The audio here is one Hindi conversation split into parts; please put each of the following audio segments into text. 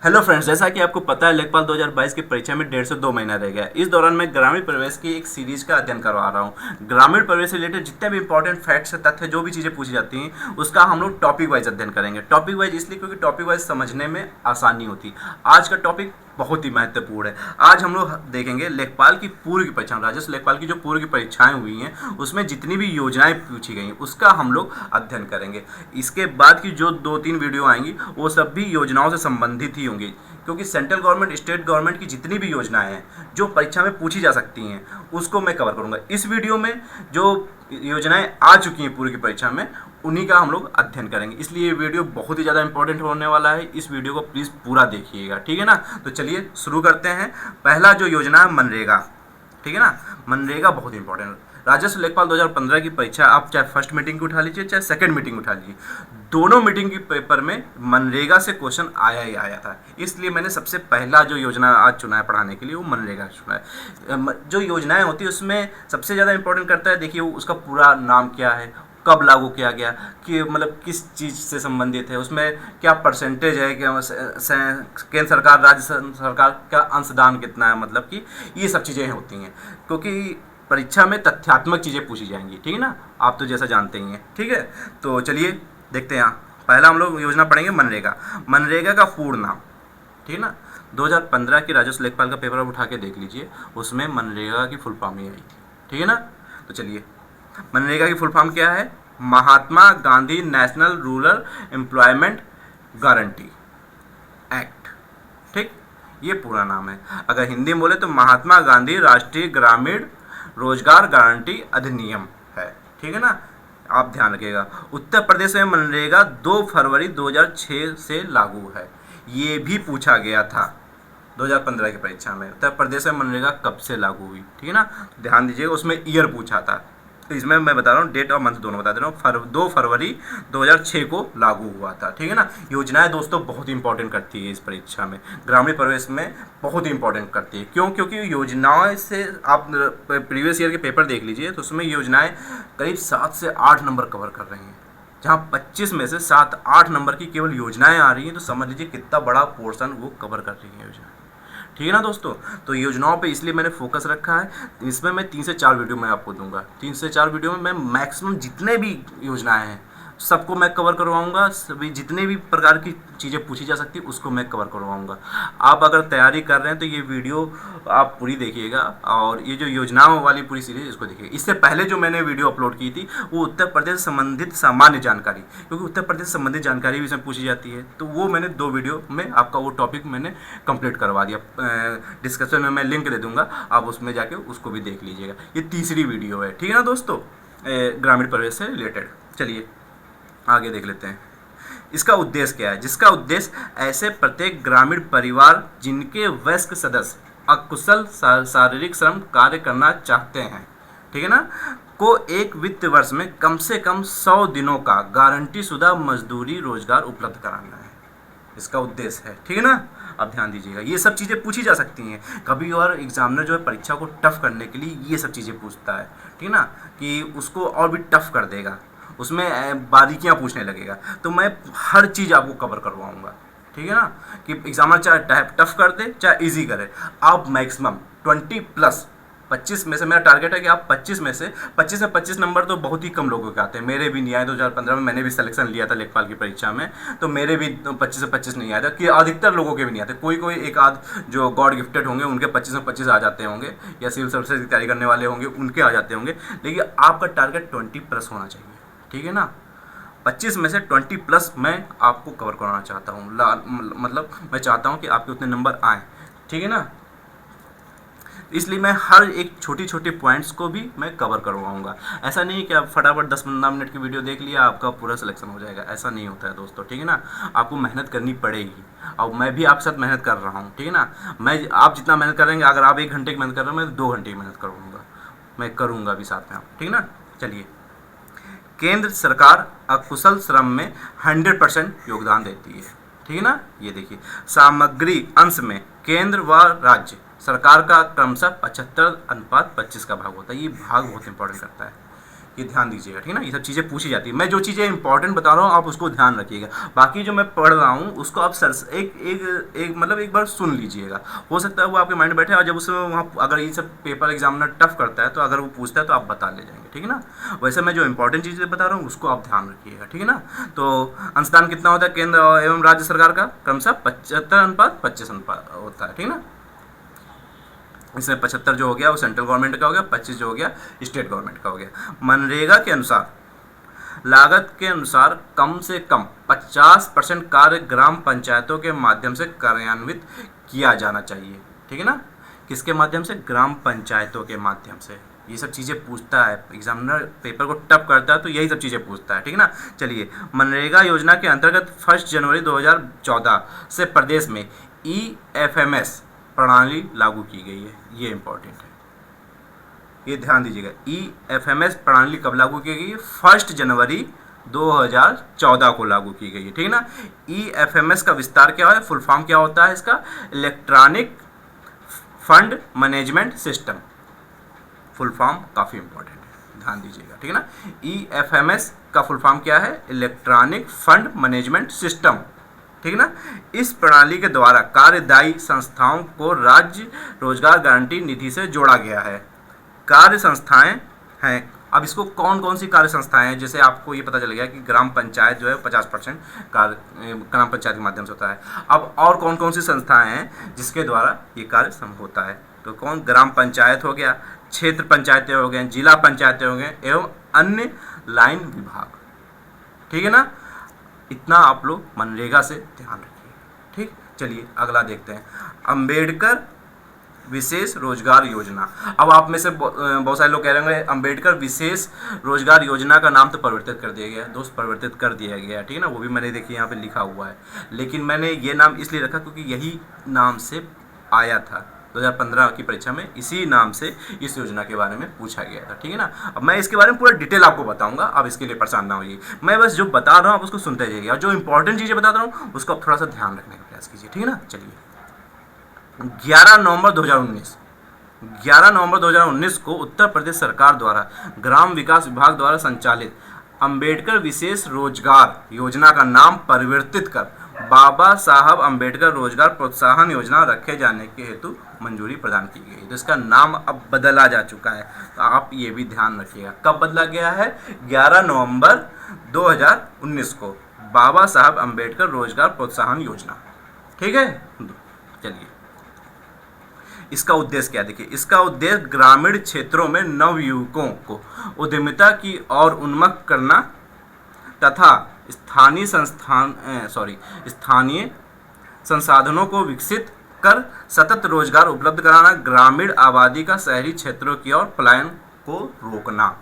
हेलो फ्रेंड्स, जैसा कि आपको पता है लेखपाल 2022 की परीक्षा में 1.5 से 2 महीना रह गया। इस दौरान मैं ग्रामीण प्रवेश की एक सीरीज का अध्ययन करवा रहा हूँ। ग्रामीण प्रवेश से रिलेटेड जितने भी इंपॉर्टेंट फैक्ट्स, तथ्य, जो भी चीज़ें पूछी जाती हैं उसका हम लोग टॉपिक वाइज अध्ययन करेंगे। टॉपिक वाइज इसलिए क्योंकि टॉपिक वाइज समझने में आसानी होती है। आज का टॉपिक बहुत ही महत्वपूर्ण है। आज हम लोग देखेंगे लेखपाल की पूर्व की परीक्षा, राजस्व लेखपाल की जो पूर्व की परीक्षाएं हुई हैं उसमें जितनी भी योजनाएं पूछी गई हैं उसका हम लोग अध्ययन करेंगे। इसके बाद की जो 2-3 वीडियो आएंगी वो सब भी योजनाओं से संबंधित ही होंगी, क्योंकि सेंट्रल गवर्नमेंट, स्टेट गवर्नमेंट की जितनी भी योजनाएं हैं जो परीक्षा में पूछी जा सकती हैं उसको मैं कवर करूंगा। इस वीडियो में जो योजनाएं आ चुकी हैं पूर्व की परीक्षा में उन्हीं का हम लोग अध्ययन करेंगे, इसलिए ये वीडियो बहुत ही ज़्यादा इंपॉर्टेंट होने वाला है। इस वीडियो को प्लीज़ पूरा देखिएगा, ठीक है ना। तो चलिए शुरू करते हैं। पहला जो योजना है मनरेगा, ठीक है ना। मनरेगा बहुत इंपॉर्टेंट है। राजस्व लेखपाल 2015 की परीक्षा आप चाहे फर्स्ट मीटिंग की उठा लीजिए चाहे सेकंड मीटिंग उठा लीजिए, दोनों मीटिंग की पेपर में मनरेगा से क्वेश्चन आया ही आया था। इसलिए मैंने सबसे पहला जो योजना आज चुना है पढ़ाने के लिए वो मनरेगा चुना है। जो योजनाएं होती है उसमें सबसे ज़्यादा इंपॉर्टेंट करता है, देखिए उसका पूरा नाम क्या है, कब लागू किया गया, कि मतलब किस चीज़ से संबंधित है, उसमें क्या परसेंटेज है, क्या केंद्र सरकार, राज्य सरकार का अंशदान कितना है, मतलब कि ये सब चीज़ें होती हैं। क्योंकि परीक्षा में तथ्यात्मक चीज़ें पूछी जाएंगी, ठीक है ना। आप तो जैसा जानते ही हैं, ठीक है। तो चलिए देखते हैं। पहला हम लोग योजना पढ़ेंगे मनरेगा। मनरेगा का पूर्ण नाम, ठीक है ना। 2015 की राजस्व लेखपाल का पेपर आप उठा के देख लीजिए, उसमें मनरेगा की फुल फॉर्म ही आई थी, ठीक है ना। तो चलिए, मनरेगा की फुल फॉर्म क्या है? Mahatma Gandhi National Rural Employment Guarantee Act, ठीक, ये पूरा नाम है। अगर हिंदी में बोले तो महात्मा गांधी राष्ट्रीय ग्रामीण रोजगार गारंटी अधिनियम है, ठीक है ना। आप ध्यान रखिएगा। उत्तर प्रदेश में मनरेगा 2 फरवरी 2006 से लागू है। ये भी पूछा गया था 2015 की परीक्षा में, उत्तर प्रदेश में मनरेगा कब से लागू हुई, ठीक है ना। ध्यान दीजिएगा, उसमें ईयर पूछा था। तो इसमें मैं बता रहा हूँ डेट और मंथ दोनों बता दे रहा हूँ। 2 फरवरी 2006 को लागू हुआ था, ठीक है ना। योजनाएं दोस्तों बहुत इंपॉर्टेंट करती है इस परीक्षा में, ग्रामीण प्रवेश में बहुत इंपॉर्टेंट करती है। क्यों? क्योंकि योजनाओं से आप प्रीवियस ईयर के पेपर देख लीजिए तो उसमें योजनाएं करीब 7 से 8 नंबर कवर कर रही हैं। जहाँ 25 में से 7-8 नंबर की केवल योजनाएं आ रही हैं, तो समझ लीजिए कितना बड़ा पोर्शन वो कवर कर रही है योजना, ठीक है ना दोस्तों। तो योजनाओं पे इसलिए मैंने फोकस रखा है। इसमें मैं 3 से 4 वीडियो मैं आपको दूंगा। 3 से 4 वीडियो में मैं मैक्सिमम जितने भी योजनाएं हैं सबको मैं कवर करवाऊंगा। सभी जितने भी प्रकार की चीज़ें पूछी जा सकती है उसको मैं कवर करवाऊंगा। आप अगर तैयारी कर रहे हैं तो ये वीडियो आप पूरी देखिएगा, और ये जो योजनाओं वाली पूरी सीरीज इसको देखिएगा। इससे पहले जो मैंने वीडियो अपलोड की थी वो उत्तर प्रदेश संबंधित सामान्य जानकारी, क्योंकि उत्तर प्रदेश संबंधित जानकारी भी इसमें पूछी जाती है, तो वो मैंने 2 वीडियो में आपका वो टॉपिक मैंने कंप्लीट करवा दिया। डिस्क्रिप्शन में मैं लिंक दे दूंगा, आप उसमें जाके उसको भी देख लीजिएगा। ये तीसरी वीडियो है, ठीक है ना दोस्तों, ग्रामीण प्रवेश से रिलेटेड। चलिए आगे देख लेते हैं। इसका उद्देश्य क्या है? जिसका उद्देश्य ऐसे प्रत्येक ग्रामीण परिवार जिनके वयस्क सदस्य अकुशल शारीरिक श्रम कार्य करना चाहते हैं, ठीक है ना, को एक वित्त वर्ष में कम से कम 100 दिनों का गारंटी शुदा मजदूरी रोजगार उपलब्ध कराना है। इसका उद्देश्य है, ठीक है ना। अब ध्यान दीजिएगा, ये सब चीज़ें पूछी जा सकती हैं कभी, और एग्जामिनर जो है परीक्षा को टफ करने के लिए ये सब चीज़ें पूछता है, ठीक है ना, कि उसको और भी टफ कर देगा, उसमें बारीकियां पूछने लगेगा। तो मैं हर चीज़ आपको कवर करवाऊंगा, ठीक है ना, कि एग्जामिनर चाहे टफ कर दे चाहे इजी करे, आप मैक्सिमम 20+, 25 में से मेरा टारगेट है कि आप 25 में से 25 नंबर तो बहुत ही कम लोगों के आते हैं। मेरे भी नहीं आए। 2015 में मैंने भी सिलेक्शन लिया था लेखपाल की परीक्षा में, तो मेरे भी 25 से 25 नहीं आया था, कि अधिकतर लोगों के भी नहीं आते। कोई एक आध जो गॉड गिफ्टेड होंगे उनके 25 में 25 आ जाते होंगे, या सिविल सर्विसेज की तैयारी करने वाले होंगे उनके आ जाते होंगे, लेकिन आपका टारगेट 20+ होना चाहिए, ठीक है ना। 25 में से 20+ मैं आपको कवर कराना चाहता हूँ, मतलब मैं चाहता हूँ कि आपके उतने नंबर आएँ, ठीक है ना। इसलिए मैं हर एक छोटी छोटी पॉइंट्स को भी मैं कवर करवाऊंगा। ऐसा नहीं है कि आप फटाफट 10-15 मिनट की वीडियो देख लिया आपका पूरा सिलेक्शन हो जाएगा, ऐसा नहीं होता है दोस्तों, ठीक है ना। आपको मेहनत करनी पड़ेगी, और मैं भी आपके साथ मेहनत कर रहा हूँ, ठीक है ना। आप जितना मेहनत करेंगे, अगर आप 1 घंटे की मेहनत कर रहे हो, मैं 2 घंटे की मेहनत करूँगा, मैं करूँगा भी साथ में आप, ठीक है ना। चलिए, केंद्र सरकार अकुशल श्रम में 100% योगदान देती है, ठीक है ना। ये देखिए, सामग्री अंश में केंद्र व राज्य सरकार का क्रमशः 75:25 का भाग होता है। ये भाग बहुत इंपॉर्टेंट करता है, ये ध्यान दीजिएगा, ठीक है ना। ये सब चीज़ें पूछी जाती है, मैं जो चीज़ें इंपॉर्टेंट बता रहा हूँ आप उसको ध्यान रखिएगा, बाकी जो मैं पढ़ रहा हूँ उसको आप सर मतलब एक बार सुन लीजिएगा, हो सकता है वो आपके माइंड में बैठे, और जब उसमें वहाँ अगर ये सब पेपर एग्जामिनर टफ करता है तो अगर वो पूछता है तो आप बता ले जाएंगे, ठीक है ना। वैसे मैं जो इंपॉर्टेंट चीज़ें बता रहा हूँ उसको आप ध्यान रखिएगा, ठीक है ना। तो अंशदान कितना होता है केंद्र एवं राज्य सरकार का, क्रमशः 75:25 अनुपात होता है, ठीक है ना। इसमें 75 जो हो गया वो सेंट्रल गवर्नमेंट का हो गया, 25 जो हो गया स्टेट गवर्नमेंट का हो गया। मनरेगा के अनुसार लागत के अनुसार कम से कम 50% कार्य ग्राम पंचायतों के माध्यम से कार्यान्वित किया जाना चाहिए, ठीक है ना। किसके माध्यम से, ग्राम पंचायतों के माध्यम से। ये सब चीज़ें पूछता है एग्जामिनर, पेपर को टफ करता है तो यही सब चीज़ें पूछता है, ठीक है ना। चलिए, मनरेगा योजना के अंतर्गत 1 जनवरी 2014 से प्रदेश में EFMS प्रणाली लागू की गई है, ये इंपॉर्टेंट है, ये ध्यान दीजिएगा। EFMS प्रणाली कब लागू की गई है, 1 जनवरी 2014 को लागू की गई है, ठीक है ना। EFMS का विस्तार क्या है, फुल फॉर्म क्या होता है इसका, electronic fund management system. Full form काफ़ी इंपॉर्टेंट है, ध्यान दीजिएगा, ठीक है ना। EFMS का फुल फॉर्म क्या है, इलेक्ट्रॉनिक फंड मैनेजमेंट सिस्टम, ठीक है ना। इस प्रणाली के द्वारा कार्यदायी संस्थाओं को राज्य रोजगार गारंटी निधि से जोड़ा गया है। कार्य संस्थाएं हैं, अब इसको कौन कौन सी कार्य संस्थाएं हैं, जैसे आपको ये पता चल गया कि ग्राम पंचायत जो है 50% कार्य ग्राम पंचायत के माध्यम से होता है। अब और कौन कौन सी संस्थाएं हैं जिसके द्वारा ये कार्य संभव होता है, तो कौन, ग्राम पंचायत हो गया, क्षेत्र पंचायतें हो गए, जिला पंचायतें हो गए एवं अन्य लाइन विभाग, ठीक है ना। इतना आप लोग मनरेगा से ध्यान रखिए, ठीक। चलिए अगला देखते हैं, अंबेडकर विशेष रोजगार योजना। अब आप में से बहुत सारे लोग कह रहे होंगे अंबेडकर विशेष रोजगार योजना का नाम तो परिवर्तित कर दिया गया, दोस्त परिवर्तित कर दिया गया, ठीक है ना। वो भी मैंने देखिए यहाँ पे लिखा हुआ है, लेकिन मैंने ये नाम इसलिए रखा क्योंकि यही नाम से आया था 2015 की परीक्षा में, इसी नाम से इस योजना के बारे में पूछा गया था, ठीक है ना। अब मैं इसके बारे में पूरा डिटेल आपको बताऊंगा, आप इसके लिए परेशान ना होइए, मैं बस जो बता रहा हूँ आप उसको सुनते जाइए, और जो इंपॉर्टेंट चीज़ें बता रहा हूँ उसको आप थोड़ा सा ध्यान रखने का प्रयास कीजिए, ठीक है ना। चलिए, 11 नवंबर 2019 को उत्तर प्रदेश सरकार द्वारा ग्राम विकास विभाग द्वारा संचालित अंबेडकर विशेष रोजगार योजना का नाम परिवर्तित कर बाबा साहब अंबेडकर रोजगार प्रोत्साहन योजना रखे जाने के हेतु मंजूरी प्रदान की गई। तो इसका नाम अब बदला जा चुका है, तो आप ये भी ध्यान रखिएगा कब बदला गया है, 11 नवंबर 2019 को बाबा साहब अंबेडकर रोजगार प्रोत्साहन योजना, ठीक है। चलिए, इसका उद्देश्य क्या, देखिए इसका उद्देश्य ग्रामीण क्षेत्रों में नवयुवकों को उद्यमिता की ओर उन्मुख करना तथा स्थानीय संसाधनों को विकसित कर सतत रोजगार उपलब्ध कराना, ग्रामीण आबादी का शहरी क्षेत्रों की ओर पलायन को रोकना,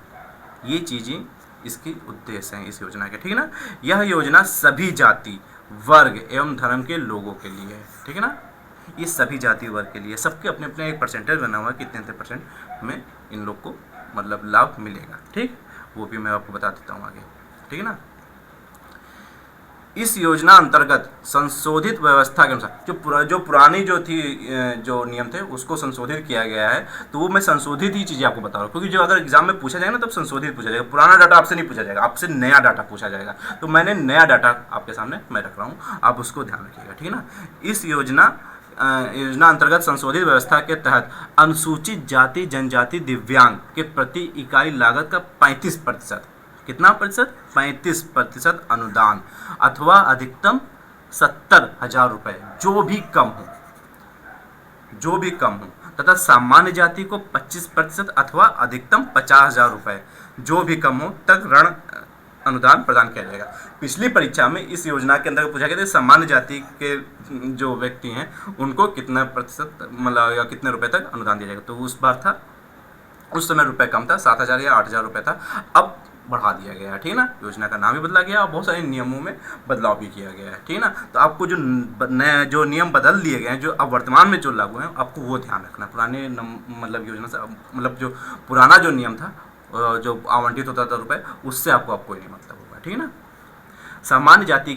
ये चीज़ें इसकी उद्देश्य हैं इस योजना के, ठीक है ना। यह योजना सभी जाति वर्ग एवं धर्म के लोगों के लिए है, ठीक है ना। ये सभी जाति वर्ग के लिए, सबके अपने अपने एक परसेंटेज बना हुआ है कितने % में इन लोग को मतलब लाभ मिलेगा, ठीक। वो भी मैं आपको बता देता हूँ आगे, ठीक है ना। इस योजना अंतर्गत संशोधित व्यवस्था के अनुसार जो पुरानी जो नियम थे उसको संशोधित किया गया है, तो वो मैं संशोधित ही चीज़ें आपको बता रहा हूँ, क्योंकि जो अगर एग्जाम में पूछा जाएगा ना तब संशोधित पूछा जाएगा, पुराना डाटा आपसे नहीं पूछा जाएगा, आपसे नया डाटा पूछा जाएगा, तो मैंने नया डाटा आपके सामने मैं रख रहा हूँ, आप उसको ध्यान रखिएगा, ठीक है ना। इस योजना अंतर्गत संशोधित व्यवस्था के तहत अनुसूचित जाति जनजाति दिव्यांग के प्रति इकाई लागत का 35%, कितना प्रतिशत, 35% अनुदान अथवा अधिकतम 70,000 रुपये, जो भी कम हो तथा सामान्य जाति को 25% अथवा अधिकतम 50,000 रुपये, जो भी कम हो तक ऋण अनुदान प्रदान किया जाएगा। पिछली परीक्षा में इस योजना के अंदर पूछा गया था सामान्य जाति के जो व्यक्ति हैं उनको कितना प्रतिशत मतलब या कितने रुपए तक अनुदान दिया जाएगा, तो उस बार था, उस समय रुपए कम था, 7,000 या 8,000 रुपये था, अब बढ़ा दिया गया है, ठीक है ना। योजना का नाम भी बदला गया और बहुत सारे नियमों में बदलाव भी किया गया है, ठीक है ना। तो आपको जो नियम बदल दिए गए हैं, जो अब वर्तमान में जो लागू हैं, आपको वो ध्यान रखना। पुराने मतलब योजना से मतलब जो पुराना जो नियम था जो आवंटित होता था रुपए, उससे आपको कोई नहीं मतलब होगा, ठीक है ना। सामान्य जाति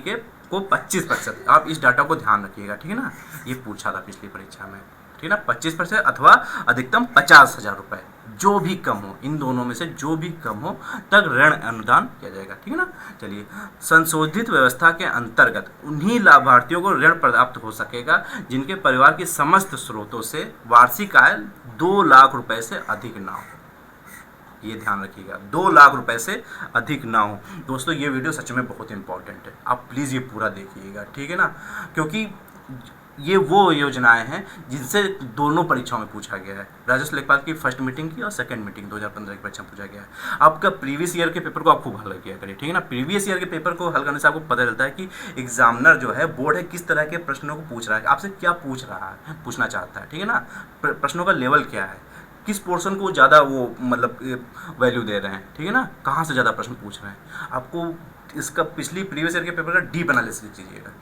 को 25%, आप इस डाटा को ध्यान रखिएगा, ठीक है ना। ये पूछा था पिछली परीक्षा में, ठीक है ना, 25% अथवा अधिकतम 50,000 रुपये, जो भी कम हो, इन दोनों में से जो भी कम हो तक ऋण अनुदान किया जाएगा। ठीक है ना। चलिए, संशोधित व्यवस्था के अंतर्गत उन्हीं लाभार्थियों को ऋण प्राप्त हो सकेगा जिनके परिवार की समस्त स्रोतों से वार्षिक आय 2 लाख रुपए से अधिक ना हो। ये ध्यान रखिएगा, 2 लाख रुपए से अधिक ना हो। दोस्तों, ये वीडियो सच में बहुत इंपॉर्टेंट है, आप प्लीज़ ये पूरा देखिएगा। ठीक है ना, क्योंकि ये वो योजनाएं हैं जिनसे दोनों परीक्षाओं में पूछा गया है। राजस्व लेखपाल की फर्स्ट मीटिंग की और सेकंड मीटिंग 2015 की परीक्षा में पूछा गया है। आपका प्रीवियस ईयर के पेपर को आप खूब हल किया करिए। ठीक है ना, प्रीवियस ईयर के पेपर को हल करने से आपको पता चलता है कि एग्जामिनर जो है, बोर्ड है, किस तरह के प्रश्नों को पूछ रहा है, आपसे क्या पूछ रहा है, पूछना चाहता है। ठीक है ना, प्रश्नों का लेवल क्या है, किस पोर्शन को ज़्यादा वो मतलब वैल्यू दे रहे हैं। ठीक है ना, कहाँ से ज़्यादा प्रश्न पूछ रहे हैं। आपको इसका पिछली प्रीवियस ईयर के पेपर का डीप एनालिसिस कीजिएगा,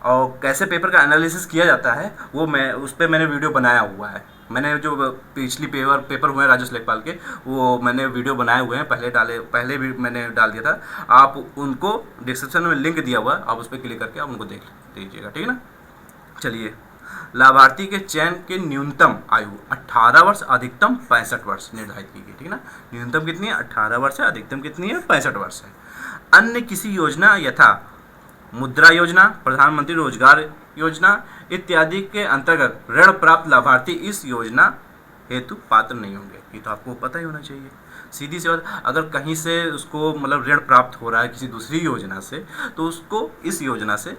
और कैसे पेपर का एनालिसिस किया जाता है वो मैं उस पर मैंने वीडियो बनाया हुआ है। मैंने जो पिछली पेपर हुए हैं राजस्व लेखपाल के, वो मैंने वीडियो बनाए हुए हैं, पहले भी मैंने डाल दिया था। आप उनको डिस्क्रिप्शन में लिंक दिया हुआ है, आप उस पर क्लिक करके आप उनको देख लीजिएगा। ठीक है ना। चलिए, लाभार्थी के चयन की न्यूनतम आयु 18 वर्ष, अधिकतम 65 वर्ष निर्धारित की गई। ठीक है ना, न्यूनतम कितनी है, 18 वर्ष है, अधिकतम कितनी है, 65 वर्ष है। अन्य किसी योजना यथा मुद्रा योजना, प्रधानमंत्री रोजगार योजना इत्यादि के अंतर्गत ऋण प्राप्त लाभार्थी इस योजना हेतु पात्र नहीं होंगे। ये तो आपको पता ही होना चाहिए। सीधी सी बात, अगर कहीं से उसको मतलब ऋण प्राप्त हो रहा है किसी दूसरी योजना से, तो उसको इस योजना से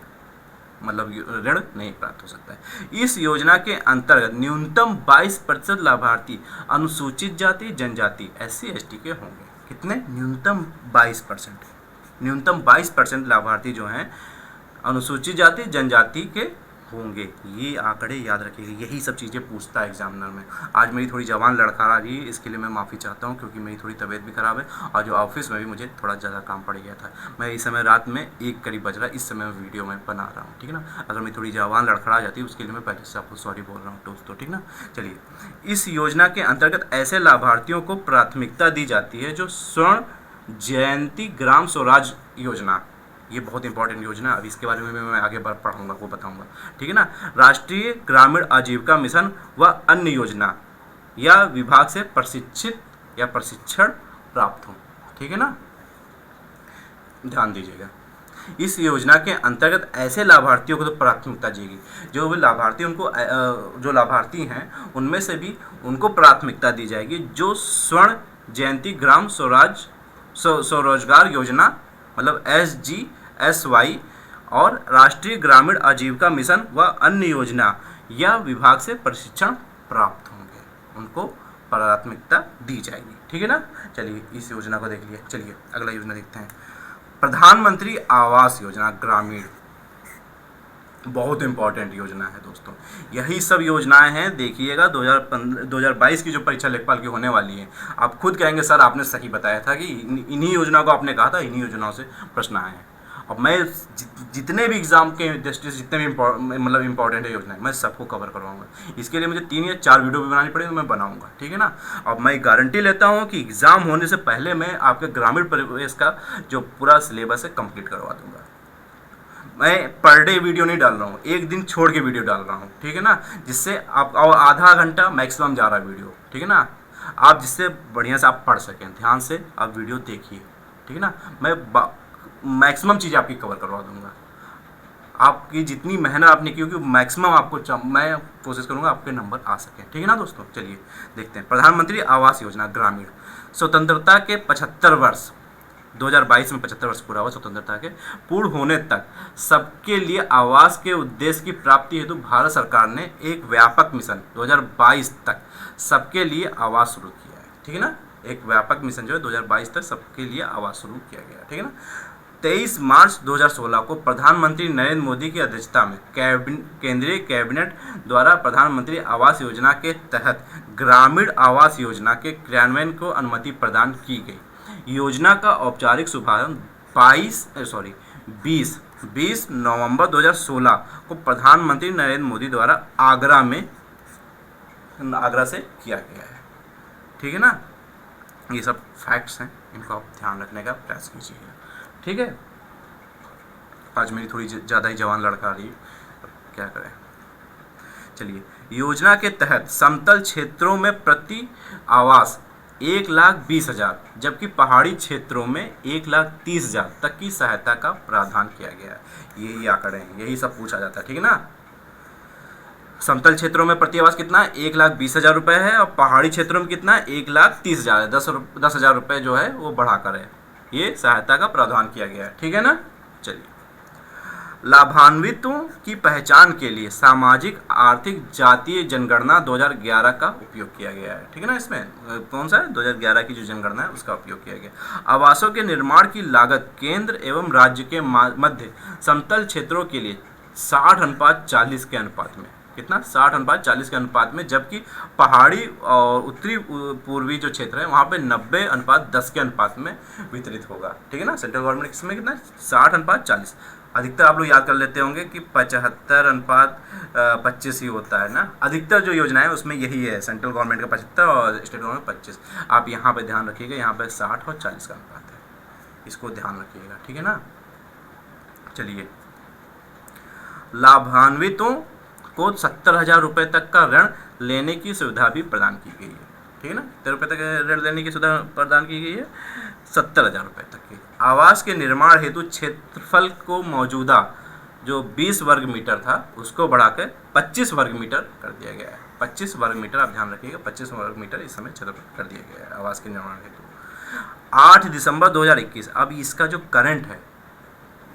मतलब ऋण नहीं प्राप्त हो सकता है। इस योजना के अंतर्गत न्यूनतम 22% लाभार्थी अनुसूचित जाति जनजाति SC/ST के होंगे। कितने, न्यूनतम 22%। न्यूनतम 22% लाभार्थी जो हैं अनुसूचित जाति जनजाति के होंगे। ये आंकड़े याद रखिएगा, यही सब चीज़ें पूछता है एग्जामिनर में। आज मेरी थोड़ी जबान लड़खड़ा रही है, इसके लिए मैं माफ़ी चाहता हूँ, क्योंकि मेरी थोड़ी तबीयत भी ख़राब है और जो ऑफिस में भी मुझे थोड़ा ज़्यादा काम पड़ गया था। मैं इस समय रात में 1 करीब बज रहा है, इस समय मैं वीडियो में बना रहा हूँ। ठीक है ना, अगर मेरी थोड़ी जबान लड़खड़ा जाती है उसके लिए मैं पहले से आपको सॉरी बोल रहा हूँ दोस्तों। ठीक ना। चलिए, इस योजना के अंतर्गत ऐसे लाभार्थियों को प्राथमिकता दी जाती है जो स्वर्ण जयंती ग्राम स्वराज योजना, ये बहुत इंपॉर्टेंट योजना, अभी इसके बारे में मैं आगे पढ़ूंगा, वो बताऊंगा। ठीक है ना, राष्ट्रीय ग्रामीण आजीविका मिशन व अन्य योजना या विभाग से प्रशिक्षित या प्रशिक्षण प्राप्त हो। ठीक है ना, ध्यान दीजिएगा। इस योजना के अंतर्गत ऐसे लाभार्थियों को तो प्राथमिकता देगी, जो भी लाभार्थी जो लाभार्थी हैं उनमें से भी उनको प्राथमिकता दी जाएगी जो स्वर्ण जयंती ग्राम स्वरोजगार योजना मतलब SGSY और राष्ट्रीय ग्रामीण आजीविका मिशन व अन्य योजना या विभाग से प्रशिक्षण प्राप्त होंगे, उनको प्राथमिकता दी जाएगी। ठीक है ना। चलिए, इस योजना को देख लिए। चलिए, अगला योजना देखते हैं, प्रधानमंत्री आवास योजना ग्रामीण। बहुत इंपॉर्टेंट योजना है दोस्तों। यही सब योजनाएं हैं, देखिएगा 2022 की जो परीक्षा लेखपाल की होने वाली है, आप खुद कहेंगे सर आपने सही बताया था कि इन्हीं योजनाओं को आपने कहा था, इन्हीं योजनाओं से प्रश्न आए हैं। और मैं जितने भी एग्जाम के दृष्टि से जितने भी मतलब इंपॉर्टेंट है योजनाएं, मैं सबको कवर करवाऊंगा। इसके लिए मुझे 3 या 4 वीडियो भी बनानी पड़ेगी तो मैं बनाऊंगा। ठीक है ना। अब मैं गारंटी लेता हूँ कि एग्जाम होने से पहले मैं आपके ग्रामीण परिवेश का जो पूरा सिलेबस है कंप्लीट करवा दूंगा। मैं पर डे वीडियो नहीं डाल रहा हूँ, एक दिन छोड़ के वीडियो डाल रहा हूँ। ठीक है ना, जिससे आप आधा घंटा मैक्सिमम जा रहा है वीडियो। ठीक है ना, आप जिससे बढ़िया से आप पढ़ सकें, ध्यान से आप वीडियो देखिए। ठीक है ना, मैं मैक्सिमम चीज़ आपकी कवर करवा दूंगा। आपकी जितनी मेहनत आपने की होगी मैक्सिमम आपको मैं कोशिश करूंगा आपके नंबर आ सकें। ठीक है ना दोस्तों। चलिए देखते हैं, प्रधानमंत्री आवास योजना ग्रामीण। स्वतंत्रता के 75 वर्ष 2022 में 75 वर्ष पूरा हुआ स्वतंत्रता के पूर्ण होने तक सबके लिए आवास के उद्देश्य की प्राप्ति हेतु भारत सरकार ने एक व्यापक मिशन 2022 तक सबके लिए आवास शुरू किया है। ठीक है ना, एक व्यापक मिशन जो है 2022 तक सबके लिए आवास शुरू किया गया। ठीक है ना। 23 मार्च 2016 को प्रधानमंत्री नरेंद्र मोदी की अध्यक्षता में केंद्रीय कैबिनेट द्वारा प्रधानमंत्री आवास योजना के तहत ग्रामीण आवास योजना के क्रियान्वयन को अनुमति प्रदान की गई। योजना का औपचारिक शुभारंभ 20 नवंबर 2016 को प्रधानमंत्री नरेंद्र मोदी द्वारा आगरा से किया गया है। ठीक है ना, ये सब फैक्ट्स हैं, इनको आप ध्यान रखने का प्रयास कीजिएगा। ठीक है, आज मेरी थोड़ी ज़्यादा ही जवान लड़का रही, क्या करें। चलिए, योजना के तहत समतल क्षेत्रों में प्रति आवास 1,20,000 जबकि पहाड़ी क्षेत्रों में 1,30,000 तक की सहायता का प्रावधान किया गया है। यही आंकड़े हैं, यही सब पूछा जाता है, ठीक है ना। समतल क्षेत्रों में प्रति आवास कितना है, 1,20,000 रुपये है, और पहाड़ी क्षेत्रों में कितना है, 1,30,000 है। 10,000 रुपये जो है वो बढ़ाकर है, ये सहायता का प्रावधान किया गया है, ठीक है ना। चलिए, लाभान्वितों की पहचान के लिए सामाजिक आर्थिक जातीय जनगणना 2011 का उपयोग किया गया है, ठीक है ना। इसमें कौन सा है, 2011 की जो जनगणना है उसका उपयोग किया गया। आवासों के निर्माण की लागत केंद्र एवं राज्य के मध्य समतल क्षेत्रों के लिए 60:40 के अनुपात में, कितना, 60:40 के अनुपात में, जबकि पहाड़ी और उत्तरी पूर्वी जो क्षेत्र है वहाँ पे 90:10 के अनुपात में वितरित होगा, ठीक है ना। सेंट्रल गवर्नमेंट किसमें कितना है, 60:40। अधिकतर आप लोग याद कर लेते होंगे कि 75:25 ही होता है ना। अधिकतर जो योजना है उसमें यही है, सेंट्रल गवर्नमेंट का 75 और स्टेट गवर्नमेंट 25। आप यहाँ पे ध्यान रखिएगा, यहाँ पे 60 और 40 का अनुपात है, इसको ध्यान रखिएगा, ठीक है ना। चलिए, लाभान्वितों को 70,000 रुपये तक का ऋण लेने की सुविधा भी प्रदान की गई है, ठीक है ना। कितने रुपये तक ऋण लेने की सुविधा प्रदान की गई है, 70,000 रुपये तक की। आवास के निर्माण हेतु क्षेत्रफल को मौजूदा जो 20 वर्ग मीटर था उसको बढ़ाकर 25 वर्ग मीटर कर दिया गया है। 25 वर्ग मीटर आप ध्यान रखिएगा, 25 वर्ग मीटर इस समय क्षेत्रफल कर दिया गया है आवास के निर्माण हेतु। 8 दिसंबर 2021, अब इसका जो करंट है,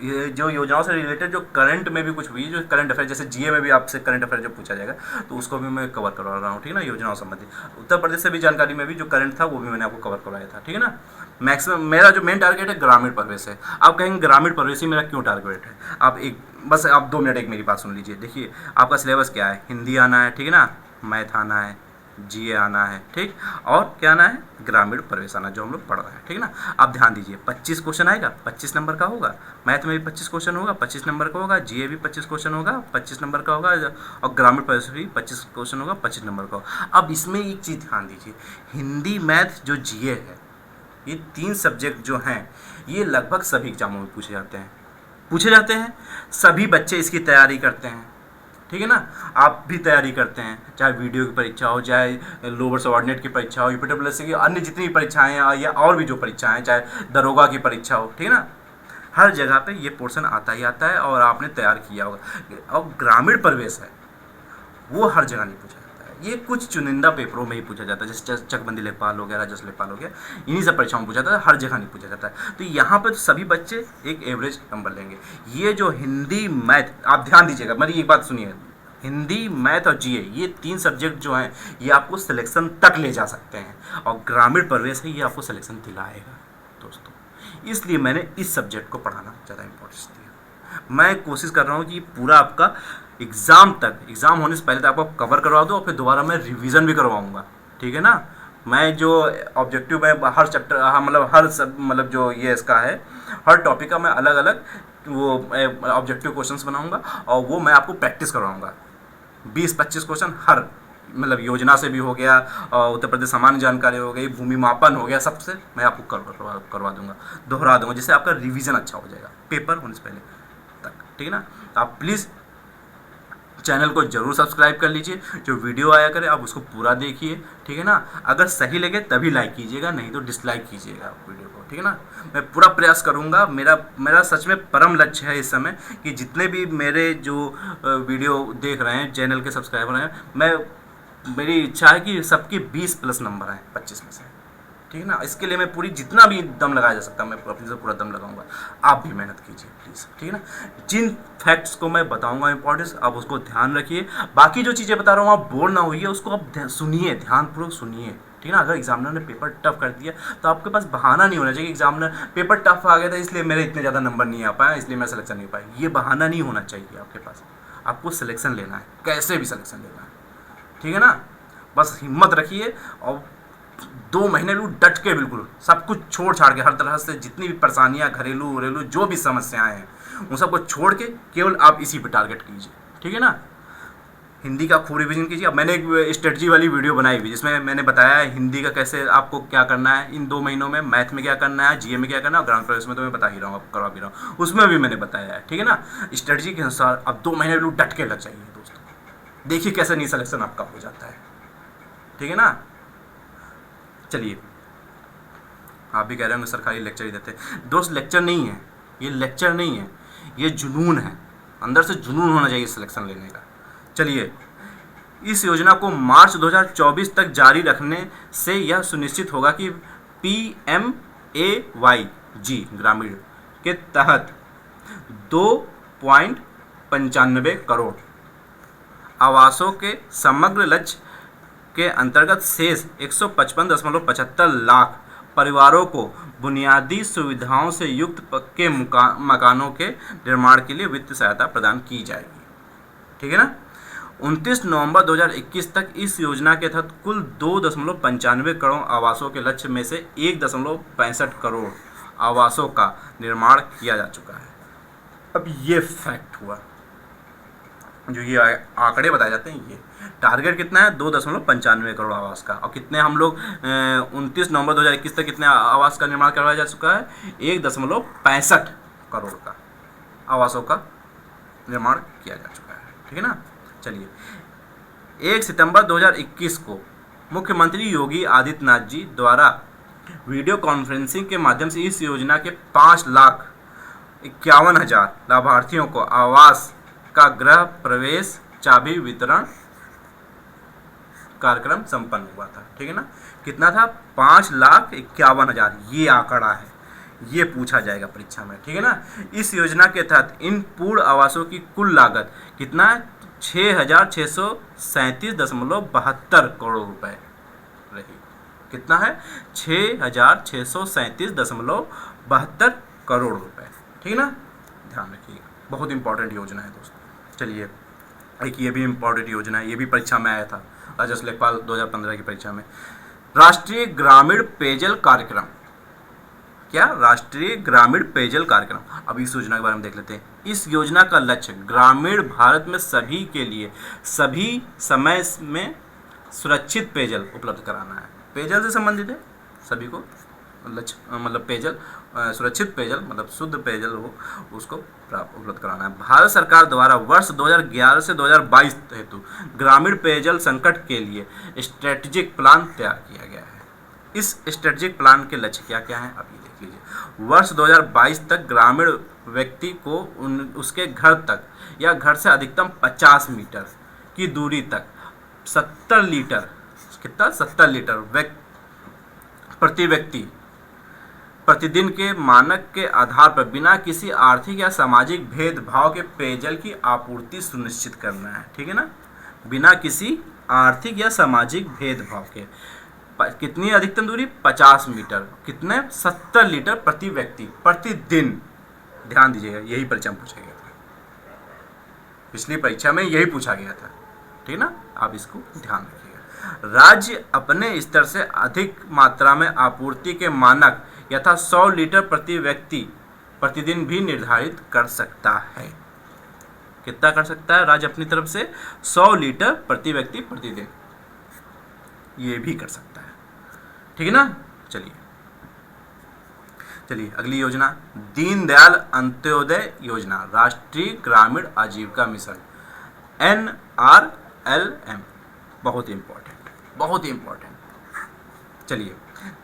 ये जो योजनाओं से रिलेटेड जो करंट में भी कुछ हुई, जो करंट अफेयर, जैसे जीए में भी आपसे करंट अफेयर जो पूछा जाएगा तो उसको भी मैं कवर करवा रहा हूँ, ठीक है ना। योजनाओं संबंधी उत्तर प्रदेश से भी जानकारी में भी जो करंट था वो भी मैंने आपको कवर करवाया था, ठीक है ना। मैक्सिमम मेरा जो मेन टारगेट है ग्रामीण परिवेश है। आप कहेंगे ग्रामीण परिवेश ही मेरा क्यों टारगेट है, आप बस आप 2 मिनट एक मेरी बात सुन लीजिए। देखिए, आपका सिलेबस क्या है, हिंदी आना है, ठीक है ना, मैथ आना है, जीए आना है, ठीक, और क्या आना है, ग्रामीण प्रवेश आना, जो हम लोग पढ़ रहे हैं, ठीक है ना। आप ध्यान दीजिए, 25 क्वेश्चन आएगा, 25 नंबर का होगा। मैथ में भी 25 क्वेश्चन होगा, 25 नंबर का होगा। जीए भी 25 क्वेश्चन होगा, 25 नंबर का होगा, और ग्रामीण प्रवेश भी 25 क्वेश्चन होगा, 25 नंबर का होगा। अब इसमें एक चीज़ ध्यान दीजिए, हिंदी, मैथ, जो जीए है, ये 3 सब्जेक्ट जो हैं ये लगभग सभी एग्जामों में पूछे जाते हैं। सभी बच्चे इसकी तैयारी करते हैं, ठीक है ना। आप भी तैयारी करते हैं, चाहे वीडियो की परीक्षा हो, चाहे लोअर सबऑर्डिनेट की परीक्षा हो, यूपीडब्ल्यूएससी की अन्य जितनी भी परीक्षाएं हैं या और भी जो परीक्षाएं, चाहे दरोगा की परीक्षा हो, ठीक है ना। हर जगह पे ये पोर्शन आता ही आता है और आपने तैयार किया होगा। और ग्रामीण प्रवेश है वो हर जगह नहीं पूछा जाता है, ये कुछ चुनिंदा पेपरों में ही पूछा जाता है, जैसे चकबंदी लेखपाल हो गया, राजस्व लेखपाल हो गया, इन्हीं सब परीक्षाओं में पूछा जाता है, हर जगह नहीं पूछा जाता है। तो यहाँ पर सभी बच्चे एक एवरेज नंबर लेंगे। ये जो हिंदी, मैथ, आप ध्यान दीजिएगा, मेरी एक बात सुनिए, हिंदी, मैथ और जीए, ये 3 सब्जेक्ट जो हैं ये आपको सिलेक्शन तक ले जा सकते हैं, और ग्रामीण प्रवेश है ये आपको सिलेक्शन दिलाएगा दोस्तों। इसलिए मैंने इस सब्जेक्ट को पढ़ाना ज़्यादा इंपॉर्टेंस दिया। मैं कोशिश कर रहा हूँ कि पूरा आपका एग्ज़ाम होने से पहले तो आपको कवर करवा दूँ, और फिर दोबारा मैं रिवीजन भी करवाऊँगा, ठीक है ना। मैं जो ऑब्जेक्टिव में हर चैप्टर, मतलब जो ये इसका है, हर टॉपिक का मैं अलग अलग वो ऑब्जेक्टिव क्वेश्चंस बनाऊंगा, और वो मैं आपको प्रैक्टिस करवाऊंगा। 20-25 क्वेश्चन हर, मतलब योजना से भी हो गया, उत्तर प्रदेश सामान्य जानकारी हो गई, भूमि मापन हो गया, सबसे मैं आपको करवा दूंगा, दोहरा दूंगा, जिससे आपका रिवीजन अच्छा हो जाएगा पेपर होने से पहले तक, ठीक है ना। आप प्लीज़ चैनल को जरूर सब्सक्राइब कर लीजिए, जो वीडियो आया करे आप उसको पूरा देखिए, ठीक है ना। अगर सही लगे तभी लाइक कीजिएगा, नहीं तो डिसलाइक कीजिएगा वीडियो को, ठीक है ना। मैं पूरा प्रयास करूंगा, मेरा सच में परम लक्ष्य है इस समय कि जितने भी मेरे जो वीडियो देख रहे हैं, चैनल के सब्सक्राइबर हैं, मेरी इच्छा है कि सबके 20+ नंबर आए 25 में से, ठीक है ना। इसके लिए मैं पूरी जितना भी दम लगाया जा सकता है मैं अपने से पूरा दम लगाऊंगा। आप भी मेहनत कीजिए प्लीज़, ठीक है ना। जिन फैक्ट्स को मैं बताऊंगा इंपॉर्टेंस, आप उसको ध्यान रखिए। बाकी जो चीज़ें बता रहा हूँ आप बोर ना होइए, उसको आप सुनिए, ध्यानपूर्वक सुनिए, ठीक है ना। अगर एग्जामिनर ने पेपर टफ कर दिया तो आपके पास बहाना नहीं होना चाहिए कि एग्जामिनर पेपर टफ आ गया था इसलिए मेरे इतने ज़्यादा नंबर नहीं आ पाया, इसलिए मैं सिलेक्शन नहीं पाया। ये बहाना नहीं होना चाहिए आपके पास। आपको सिलेक्शन लेना है, कैसे भी सिलेक्शन लेना है, ठीक है ना। बस हिम्मत रखिए और 2 महीने भी डट के बिल्कुल सब कुछ छोड़ छाड़ के, हर तरह से जितनी भी परेशानियां, घरेलू जो भी समस्याएं हैं उन सबको छोड़ के केवल आप इसी पे टारगेट कीजिए, ठीक है ना। हिंदी का खूब रिवीजन कीजिए। अब मैंने एक स्ट्रेटजी वाली वीडियो बनाई हुई जिसमें मैंने बताया है हिंदी का कैसे आपको क्या करना है इन 2 महीनों में, मैथ में क्या करना है, जीए में क्या करना है, और ग्रामीण प्रवेश में तो मैं बता ही रहा हूँ, करवा भी रहा हूँ, उसमें भी मैंने बताया है, ठीक है ना। स्ट्रेटजी के अनुसार अब 2 महीने बिल्कुल डट के लग जाइए दोस्तों, देखिए कैसे नी सिलेक्शन आपका हो जाता है, ठीक है ना। चलिए, आप भी कह रहे होंगे सरकारी लेक्चर ही देते हैं। दोस्त लेक्चर नहीं है, ये लेक्चर नहीं है, ये जुनून है, अंदर से जुनून होना चाहिए सिलेक्शन लेने का। चलिए, इस योजना को मार्च 2024 तक जारी रखने से यह सुनिश्चित होगा कि PMAY ग्रामीण के तहत 2.95 करोड़ आवासों के समग्र लक्ष्य के अंतर्गत शेष 155.75 लाख परिवारों को बुनियादी सुविधाओं से युक्त पक्के मकानों के निर्माण के लिए वित्तीय सहायता प्रदान की जाएगी, ठीक है ना। 29 नवंबर 2021 तक इस योजना के तहत कुल 2.95 करोड़ आवासों के लक्ष्य में से 1.65 करोड़ आवासों का निर्माण किया जा चुका है। अब ये फैक्ट हुआ, जो ये आंकड़े बताए जाते हैं, ये टारगेट कितना है 2.95 करोड़ आवास का, और कितने हम लोग 29 नवंबर 2021 तक कितने आवास का निर्माण करवाया जा चुका है, 1.65 करोड़ का आवासों का निर्माण किया जा चुका है, ठीक है ना। चलिए, 1 सितंबर 2021 को मुख्यमंत्री योगी आदित्यनाथ जी द्वारा वीडियो कॉन्फ्रेंसिंग के माध्यम से इस योजना के 5,51,000 लाभार्थियों को आवास का गृह प्रवेश चाबी वितरण कार्यक्रम संपन्न हुआ था, ठीक है ना। कितना था, 5,51,000, ये आंकड़ा है, ये पूछा जाएगा परीक्षा में, ठीक है ना। इस योजना के तहत इन पूर्ण आवासों की कुल लागत कितना है, 6,637.72 करोड़ रुपए रही। कितना है, 6,637.72 करोड़ रुपए, ठीक है ना। ध्यान रखिएगा, बहुत इंपॉर्टेंट योजना है दोस्तों। चलिए, एक ये भी इंपॉर्टेंट योजना है, ये भी परीक्षा में आया था राजस्व लेखपाल 2015 की परीक्षा में। राष्ट्रीय ग्रामीण पेयजल कार्यक्रम, क्या, राष्ट्रीय ग्रामीण पेयजल कार्यक्रम। अब इस योजना के बारे में देख लेते हैं। इस योजना का लक्ष्य ग्रामीण भारत में सभी के लिए सभी समय में सुरक्षित पेयजल उपलब्ध कराना है। पेयजल से संबंधित है, सभी को लक्ष्य मतलब पेयजल, सुरक्षित पेयजल मतलब शुद्ध पेयजल हो, उसको प्राप्त उपलब्ध कराना है। भारत सरकार द्वारा वर्ष 2011 से 2022 हेतु ग्रामीण पेयजल संकट के लिए स्ट्रेटेजिक प्लान तैयार किया गया है। इस स्ट्रेटेजिक प्लान के लक्ष्य क्या क्या हैं, अभी देख लीजिए। वर्ष 2022 तक ग्रामीण व्यक्ति को उसके घर तक या घर से अधिकतम 50 मीटर की दूरी तक 70 लीटर, कितना, 70 लीटर प्रति व्यक्ति प्रतिदिन के मानक के आधार पर बिना किसी आर्थिक या सामाजिक भेदभाव के पेयजल की आपूर्ति सुनिश्चित करना है, ठीक है ना। बिना किसी आर्थिक या सामाजिक भेदभाव के कितनी अधिकतम दूरी, 50 मीटर, कितने, 70 लीटर प्रति व्यक्ति प्रतिदिन। ध्यान दीजिएगा, यही परीक्षा में पूछा गया था, पिछली परीक्षा में यही पूछा गया था, ठीक है ना। आप इसको ध्यान रखिएगा। राज्य अपने स्तर से अधिक मात्रा में आपूर्ति के मानक यथा 100 लीटर प्रति व्यक्ति प्रतिदिन भी निर्धारित कर सकता है। कितना कर सकता है राज्य अपनी तरफ से, 100 लीटर प्रति व्यक्ति प्रतिदिन, ये भी कर सकता है, ठीक है ना। चलिए अगली योजना, दीनदयाल अंत्योदय योजना, राष्ट्रीय ग्रामीण आजीविका मिशन, NRLM, बहुत इंपॉर्टेंट। चलिए,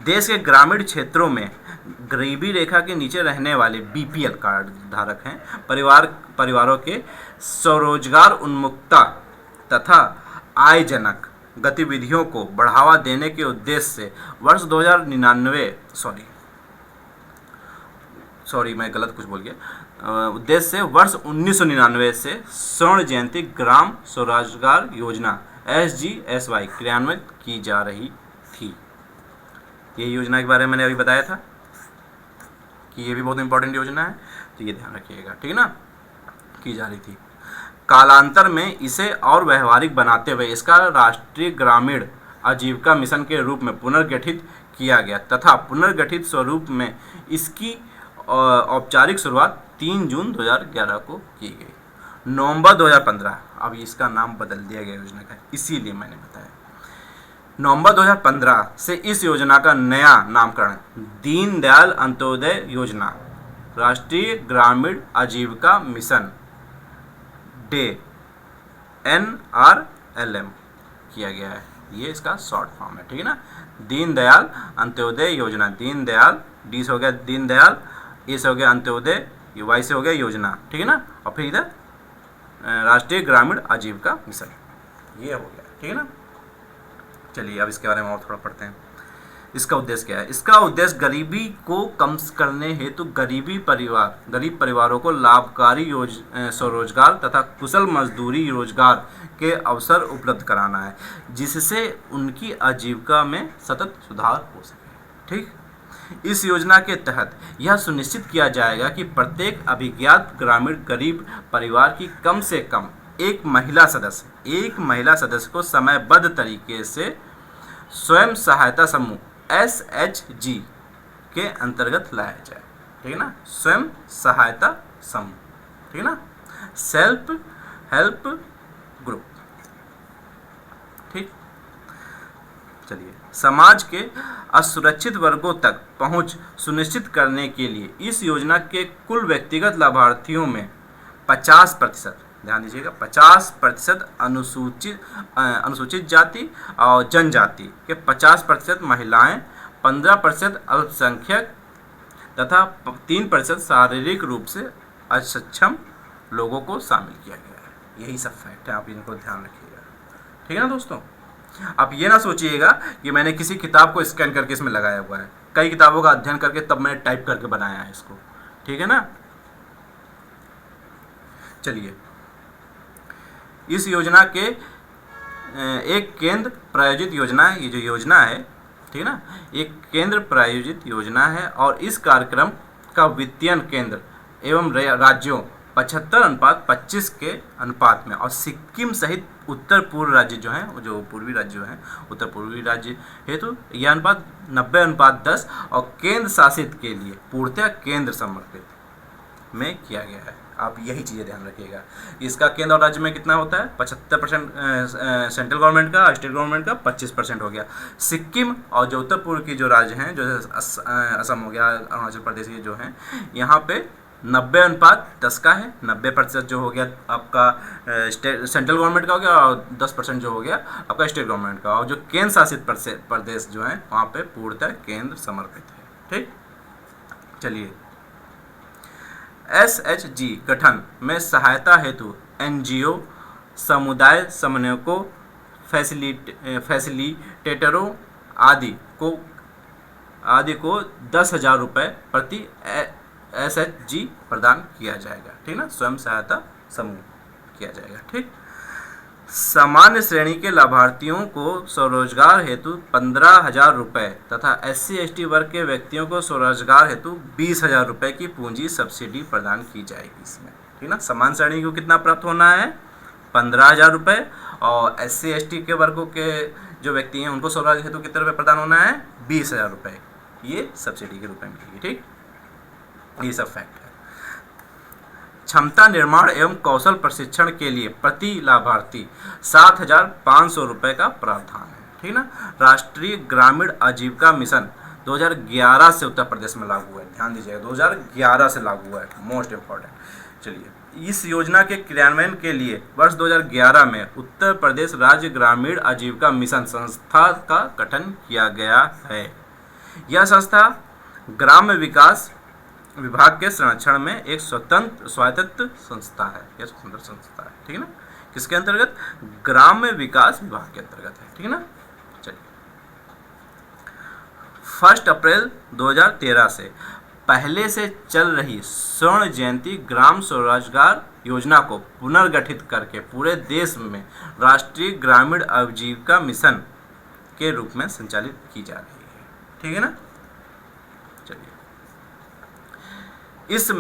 देश के ग्रामीण क्षेत्रों में गरीबी रेखा के नीचे रहने वाले BPL कार्ड धारक हैं परिवारों के स्वरोजगार उन्मुक्ता तथा आयजनक गतिविधियों को बढ़ावा देने के उद्देश्य से वर्ष 2099 मैं गलत कुछ बोल गया, उद्देश्य से वर्ष 1999 से स्वर्ण जयंती ग्राम स्वरोजगार योजना SGSY क्रियान्वित की जा रही थी। ये योजना के बारे में मैंने अभी बताया था कि ये भी बहुत इंपॉर्टेंट योजना है, तो ये ध्यान रखिएगा, ठीक है ना, की जा रही थी। कालांतर में इसे और व्यवहारिक बनाते हुए इसका राष्ट्रीय ग्रामीण आजीविका मिशन के रूप में पुनर्गठित किया गया तथा पुनर्गठित स्वरूप में इसकी औपचारिक शुरुआत 3 जून 2011 को की गई। नवंबर 2015, अब इसका नाम बदल दिया गया योजना का, इसीलिए मैंने बताया। नवंबर 2015 से इस योजना का नया नामकरण दीनदयाल अंत्योदय योजना राष्ट्रीय ग्रामीण आजीविका मिशन डे NRLM किया गया है, ये इसका शॉर्ट फॉर्म है, ठीक है ना। दीनदयाल अंत्योदय योजना, दीनदयाल, डी से हो गया दीनदयाल, ए से हो गया अंत्योदय, वाई से हो गया योजना, ठीक है ना। और फिर इधर राष्ट्रीय ग्रामीण आजीविका मिशन, ये हो गया, ठीक है ना। चलिए अब इसके बारे में और थोड़ा पढ़ते हैं। इसका उद्देश्य क्या है? इसका उद्देश्य गरीबी को कम करने हेतु गरीब परिवारों को लाभकारी स्वरोजगार तथा कुशल मजदूरी रोजगार के अवसर उपलब्ध कराना है, जिससे उनकी आजीविका में सतत सुधार हो सके। ठीक, इस योजना के तहत यह सुनिश्चित किया जाएगा कि प्रत्येक अभिज्ञात ग्रामीण गरीब परिवार की कम से कम एक महिला सदस्य को समयबद्ध तरीके से स्वयं सहायता समूह SHG के अंतर्गत लाया जाए, ठीक है ना। स्वयं सहायता समूह, ठीक है ना, सेल्फ हेल्प ग्रुप। ठीक, चलिए, समाज के असुरक्षित वर्गों तक पहुंच सुनिश्चित करने के लिए इस योजना के कुल व्यक्तिगत लाभार्थियों में 50%, ध्यान दीजिएगा, 50% अनुसूचित जाति और जनजाति के, 50% महिलाएं, 15% अल्पसंख्यक तथा 3% शारीरिक रूप से अक्षम लोगों को शामिल किया गया है। यही सब फैक्ट है, आप इनको ध्यान रखिएगा, ठीक है ना दोस्तों। आप ये ना सोचिएगा कि मैंने किसी किताब को स्कैन करके इसमें लगाया हुआ है, कई किताबों का अध्ययन करके तब मैंने टाइप करके बनाया है इसको, ठीक है ना। चलिए, इस योजना के एक केंद्र प्रायोजित योजना है, ये जो योजना है, ठीक है ना, एक केंद्र प्रायोजित योजना है और इस कार्यक्रम का वित्तीयन केंद्र एवं राज्यों 75:25 के अनुपात में, और सिक्किम सहित उत्तर पूर्व राज्य जो हैं, जो पूर्वी राज्य हैं, उत्तर पूर्वी राज्य हेतु यह अनुपात 90:10 और केंद्र शासित के लिए पूर्णतः केंद्र समर्पित में किया गया है। आप यही चीज़ें ध्यान रखिएगा। इसका केंद्र और राज्य में कितना होता है? 75% सेंट्रल गवर्नमेंट का, स्टेट गवर्नमेंट का 25% हो गया। सिक्किम और जो उत्तर पूर्व की जो राज्य हैं, जो असम हो गया, अरुणाचल प्रदेश, ये जो हैं, यहाँ पे 90:10 का है। 90% जो हो गया आपका सेंट्रल गवर्नमेंट का हो गया और 10% जो हो गया आपका स्टेट गवर्नमेंट का, और जो केंद्र शासित प्रदेश जो हैं वहाँ पे पूर्णतः केंद्र समर्पित है। ठीक, चलिए, SHG गठन में सहायता हेतु NGO, समुदाय समन्वयकों, फैसिलिटेटरों आदि को 10,000 रुपये प्रति SHG प्रदान किया जाएगा, ठीक ना, स्वयं सहायता समूह किया जाएगा। ठीक, सामान्य श्रेणी के लाभार्थियों को स्वरोजगार हेतु 15,000 रुपये तथा SC/ST वर्ग के व्यक्तियों को स्वरोजगार हेतु 20,000 रुपये की पूंजी सब्सिडी प्रदान की जाएगी इसमें, ठीक ना। सामान्य श्रेणी को कितना प्राप्त होना है? 15,000 रुपये, और SC/ST के वर्गों के जो व्यक्ति हैं उनको स्वरोजगार हेतु कितने रुपये प्रदान होना है? 20,000 रुपये, ये सब्सिडी के रूप में मिलेगी। ठीक, ये सब फैक्ट है। क्षमता निर्माण एवं कौशल प्रशिक्षण के लिए प्रति लाभार्थी 7,500 रुपये का प्रावधान है, ठीक ना। राष्ट्रीय ग्रामीण आजीविका मिशन 2011 से उत्तर प्रदेश में लागू है, ध्यान दीजिएगा, 2011 से लागू है, मोस्ट इम्पॉर्टेंट। चलिए, इस योजना के क्रियान्वयन के लिए वर्ष 2011 में उत्तर प्रदेश राज्य ग्रामीण आजीविका मिशन संस्था का गठन किया गया है। यह संस्था ग्राम्य विकास विभाग के संरक्षण में एक स्वायत्त संस्था है, यह स्वतंत्र संस्था है, ठीक है ना। किसके अंतर्गत? ग्राम्य विकास विभाग के अंतर्गत है, ठीक है ना। चलिए, 1 अप्रैल 2013 से पहले से चल रही स्वर्ण जयंती ग्राम स्वरोजगार योजना को पुनर्गठित करके पूरे देश में राष्ट्रीय ग्रामीण आजीविका मिशन के रूप में संचालित की जा रही है, ठीक है ना। इस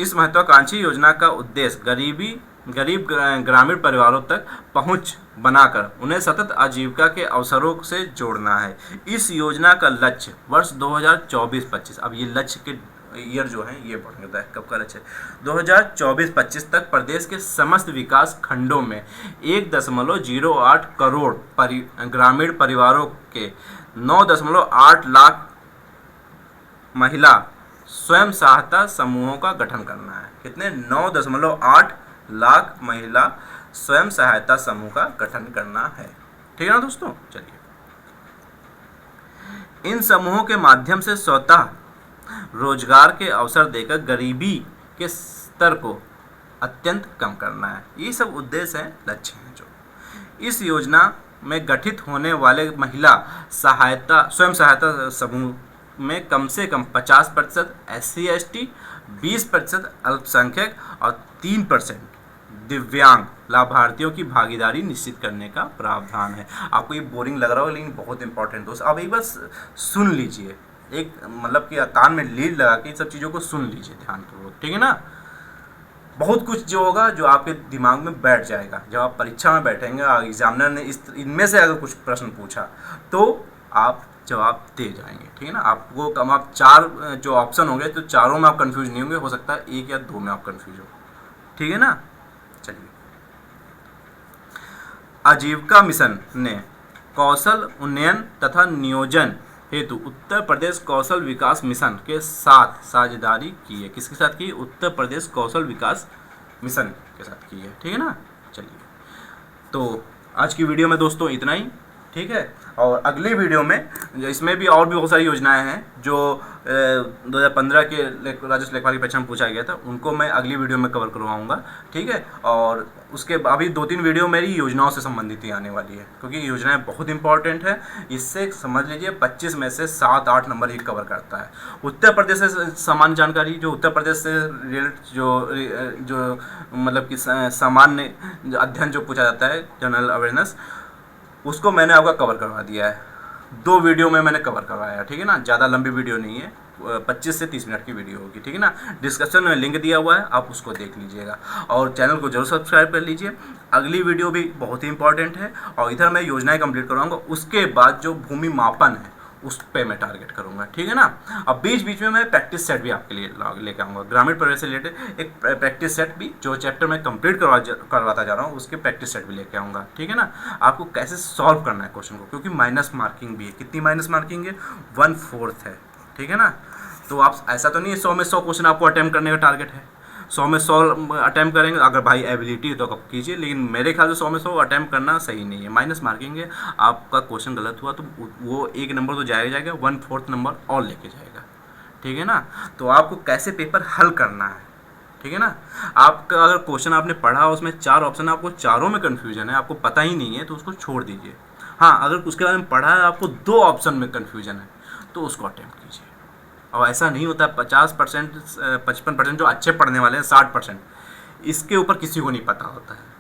महत्वाकांक्षी योजना का उद्देश्य गरीब ग्रामीण परिवारों तक पहुंच बनाकर उन्हें सतत आजीविका के अवसरों से जोड़ना है। इस योजना का लक्ष्य वर्ष 2024-25, अब ये लक्ष्य के ईयर जो है ये बढ़ जाता है, कब का लक्ष्य है? 2024-25 तक प्रदेश के समस्त विकास खंडों में 1.08 करोड़ ग्रामीण परिवारों के 9.8 लाख महिला स्वयं सहायता समूहों का गठन करना है। कितने? 9.8 लाख महिला स्वयं सहायता समूह का गठन करना है। ठीक है ना दोस्तों। चलिए, इन समूहों के माध्यम से स्वतः रोजगार के अवसर देकर गरीबी के स्तर को अत्यंत कम करना है। ये सब उद्देश्य हैं, लक्ष्य हैं जो इस योजना में गठित होने वाले महिला सहायता स्वयं सहायता समूह में कम से कम 50% SC/ST, 20% अल्पसंख्यक और 3% दिव्यांग लाभार्थियों की भागीदारी निश्चित करने का प्रावधान है। आपको ये बोरिंग लग रहा होगा, लेकिन बहुत इंपॉर्टेंट दोस्त, आप एक बार सुन लीजिए, एक मतलब कि कान में लीड लगा के इन सब चीज़ों को सुन लीजिए ध्यानपूर्वक। ठीक है ना। बहुत कुछ जो होगा जो आपके दिमाग में बैठ जाएगा जब आप परीक्षा में बैठेंगे, एग्जामिनर ने इनमें से अगर कुछ प्रश्न पूछा तो आप जवाब दे जाएंगे। ठीक है ना। आपको कम आप 4 जो ऑप्शन होंगे तो चारों में आप कंफ्यूज नहीं होंगे, हो सकता है 1 या 2 में आप कंफ्यूज हो। ठीक है ना। चलिए, आजीविका मिशन ने कौशल उन्नयन तथा नियोजन हेतु उत्तर प्रदेश कौशल विकास मिशन के साथ साझेदारी की है। किसके साथ की? उत्तर प्रदेश कौशल विकास मिशन के साथ की है। ठीक है ना। चलिए, तो आज की वीडियो में दोस्तों इतना ही। ठीक है। और अगली वीडियो में इसमें भी और भी बहुत सारी योजनाएं हैं जो 2015 के राजस्व लेखपाल की परीक्षा में पूछा गया था, उनको मैं अगली वीडियो में कवर करवाऊंगा। ठीक है। और उसके अभी 2-3 वीडियो मेरी योजनाओं से संबंधित ही आने वाली है, क्योंकि योजनाएं बहुत इंपॉर्टेंट है। इससे समझ लीजिए 25 में से 7-8 नंबर ही कवर करता है। उत्तर प्रदेश से सामान्य जानकारी, जो उत्तर प्रदेश से रिलेटेड जो मतलब कि सामान्य अध्ययन जो पूछा जाता है, जनरल अवेयरनेस, उसको मैंने आपका कवर करवा दिया है। 2 वीडियो में मैंने कवर करवाया है। ठीक है ना। ज़्यादा लंबी वीडियो नहीं है, 25 से 30 मिनट की वीडियो होगी। ठीक है ना। डिस्क्रिप्शन में लिंक दिया हुआ है, आप उसको देख लीजिएगा और चैनल को जरूर सब्सक्राइब कर लीजिए। अगली वीडियो भी बहुत ही इंपॉर्टेंट है और इधर मैं योजनाएं कंप्लीट करवाऊंगा। उसके बाद जो भूमि मापन है उस पर मैं टारगेट करूंगा। ठीक है ना। अब बीच बीच में मैं प्रैक्टिस सेट भी आपके लिए लेके आऊँगा। ग्रामीण परिवेश से रिलेटेड एक प्रैक्टिस सेट भी, जो चैप्टर मैं कंप्लीट करवाता जा रहा हूँ, उसके प्रैक्टिस सेट भी लेके आऊँगा। ठीक है ना। आपको कैसे सॉल्व करना है क्वेश्चन को, क्योंकि माइनस मार्किंग भी है। कितनी माइनस मार्किंग है? 1/4 है। ठीक है ना। तो आप ऐसा तो नहीं है 100 में 100 क्वेश्चन आपको अटेम्प्ट करने का टारगेट है। 100 में 100 अटैम्प्ट करेंगे, अगर भाई एबिलिटी है तो आप कीजिए, लेकिन मेरे ख्याल से 100 में 100 अटैम्प्ट करना सही नहीं है। माइनस मार्किंग है। आपका क्वेश्चन गलत हुआ तो वो 1 नंबर तो जाएगा, 1/4 नंबर और लेके जाएगा। ठीक है ना। तो आपको कैसे पेपर हल करना है, ठीक है ना। आपका अगर क्वेश्चन आपने पढ़ा, उसमें 4 ऑप्शन, आपको चारों में कन्फ्यूजन है, आपको पता ही नहीं है, तो उसको छोड़ दीजिए। हाँ, अगर उसके बारे में पढ़ा है, आपको 2 ऑप्शन में कन्फ्यूजन है, तो उसको अटैम्प्ट कीजिए। और ऐसा नहीं होता 50%, 55% जो अच्छे पढ़ने वाले हैं, 60%, इसके ऊपर किसी को नहीं पता होता है।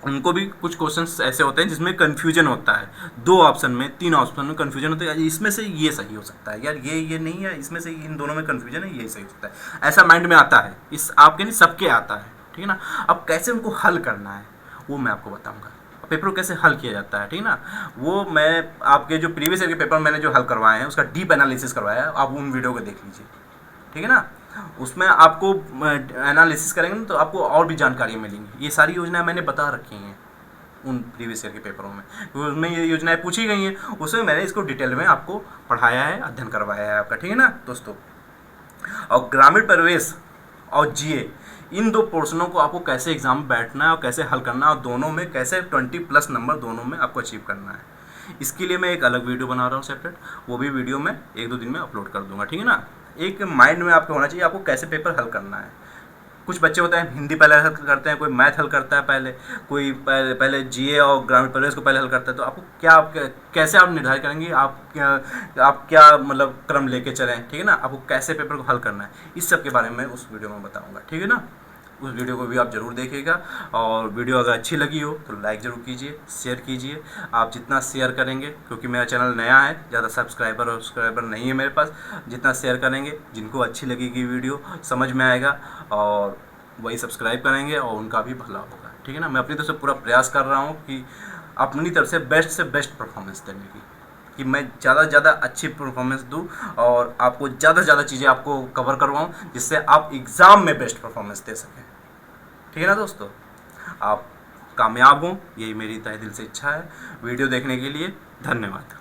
उनको भी कुछ क्वेश्चंस ऐसे होते हैं जिसमें कन्फ्यूजन होता है, 2 ऑप्शन में, 3 ऑप्शन में कन्फ्यूजन होता है। इसमें से ये सही हो सकता है यार, ये नहीं है, इसमें से इन दोनों में कन्फ्यूजन है, ये सही हो सकता है। ऐसा माइंड में आता है, इस आपके नहीं, सबके आता है। ठीक है ना। अब कैसे उनको हल करना है वो मैं आपको बताऊँगा। पेपर को कैसे हल किया जाता है, ठीक है ना। वो मैं आपके जो प्रीवियस ईयर के पेपर मैंने जो हल करवाए हैं, उसका डीप एनालिसिस करवाया है, आप उन वीडियो को देख लीजिए। ठीक है ना। उसमें आपको एनालिसिस करेंगे ना तो आपको और भी जानकारी मिलेंगी। ये सारी योजनाएं मैंने बता रखी हैं उन प्रीवियस ईयर के पेपरों में, उसमें ये योजनाएं पूछी गई हैं, उसमें मैंने इसको डिटेल में आपको पढ़ाया है, अध्ययन करवाया है आपका। ठीक है ना दोस्तों। और ग्रामीण परिवेश और GA, इन 2 पोर्शनों को आपको कैसे एग्जाम में बैठना है और कैसे हल करना है, और दोनों में कैसे 20+ नंबर दोनों में आपको अचीव करना है। इसके लिए मैं एक अलग वीडियो बना रहा हूँ सेपरेट, वो भी वीडियो मैं 1-2 दिन में अपलोड कर दूंगा। ठीक है ना। एक माइंड में आपको होना चाहिए आपको कैसे पेपर हल करना है। कुछ बच्चे होते हैं हिंदी पहले हल करते हैं, कोई मैथ हल करता है पहले, कोई पहले GA और ग्रामीण परिवेश को पहले हल करता है। तो आपको कैसे आप निर्धारित करेंगे, आप क्या मतलब क्रम लेके चलें, ठीक है ना। आपको कैसे पेपर को हल करना है, इस सब के बारे में उस वीडियो में बताऊंगा। ठीक है ना। उस वीडियो को भी आप ज़रूर देखिएगा। और वीडियो अगर अच्छी लगी हो तो लाइक ज़रूर कीजिए, शेयर कीजिए। आप जितना शेयर करेंगे, क्योंकि मेरा चैनल नया है, ज़्यादा सब्सक्राइबर नहीं है मेरे पास, जितना शेयर करेंगे, जिनको अच्छी लगेगी वीडियो, समझ में आएगा, और वही सब्सक्राइब करेंगे और उनका भी भला होगा। ठीक है ना। मैं अपनी तरफ से पूरा प्रयास कर रहा हूँ कि अपनी तरफ से बेस्ट परफॉर्मेंस देने की, कि मैं ज़्यादा से ज़्यादा अच्छी परफॉर्मेंस दूँ और आपको ज़्यादा से ज़्यादा चीज़ें आपको कवर करवाऊँ, जिससे आप एग्ज़ाम में बेस्ट परफॉर्मेंस दे सकें। ठीक है ना दोस्तों। आप कामयाब हों, यही मेरी तहे दिल से इच्छा है। वीडियो देखने के लिए धन्यवाद।